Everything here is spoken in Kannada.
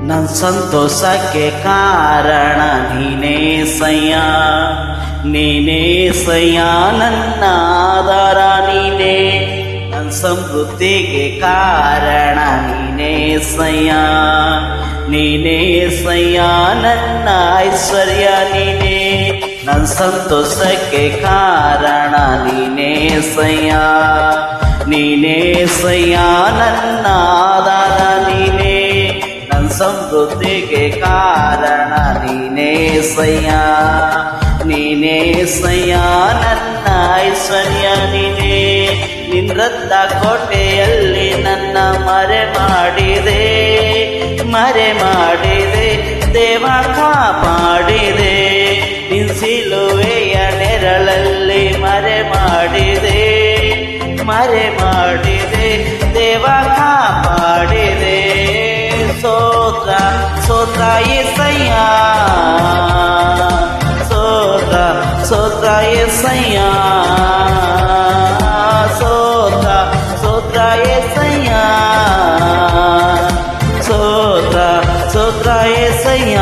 ನನ್ನ ಸಂತೋಷಕ್ಕೆ ಕಾರಣ ನೀನೇ ಸಯ್ಯ, ನೀನೇ ಸಯ್ಯ, ನನ್ನ ಆಧಾರ ನೀನೇ. ನನ್ನ ಸಮೃದ್ಧಿಗೆ ಕಾರಣ ನೀನೇ ಸಯ್ಯ, ನೀನೇ ಸಯ್ಯ, ನನ್ನ ಐಶ್ವರ್ಯ ನೀನೇ. ನನ್ನ ಸಂತೋಷಕ್ಕೆ ಕಾರಣ ನೀನೇ ಸಯ್ಯ, ನೀನೇ ಸಯ್ಯ, ನನ್ನ ಆಧಾರ ನೀನೇ. ನನ್ನ ಸಮೃದ್ಧಿಗೆ ಕಾರಣ ನೀನೇ ಸಯ್ಯ, ನೀನೇ ಸಯ್ಯ, ನನ್ನ ಐಶ್ವರ್ಯ ನೀನೇ. ನಿನ್ನ ರಕ್ತ ಕೋಟೆಯಲ್ಲಿ ನನ್ನ ಮರೆ ಮಾಡಿದೆ, ಮರೆ ಮಾಡಿದೆ ದೇವ, ಕಾಪಾಡಿದೆ. ನಿನ್ನ ಸಿಲುವೆಯ ನೆರಳಲ್ಲಿ ಮರೆ ಮಾಡಿದೆ, ಮರೆ ಮಾಡಿದೆ ದೇವ, ಕಾಪಾಡಿದೆ. ಸ್ತೋತ್ರ ಸ್ತೋತ್ರ యేసయ్య, ಸ್ತೋತ್ರ ಸ್ತೋತ್ರ యేసయ్య, ಸ್ತೋತ್ರ ಸ್ತೋತ್ರ యేసయ్య, ಸ್ತೋತ್ರ ಸ್ತೋತ್ರ యేసయ్య.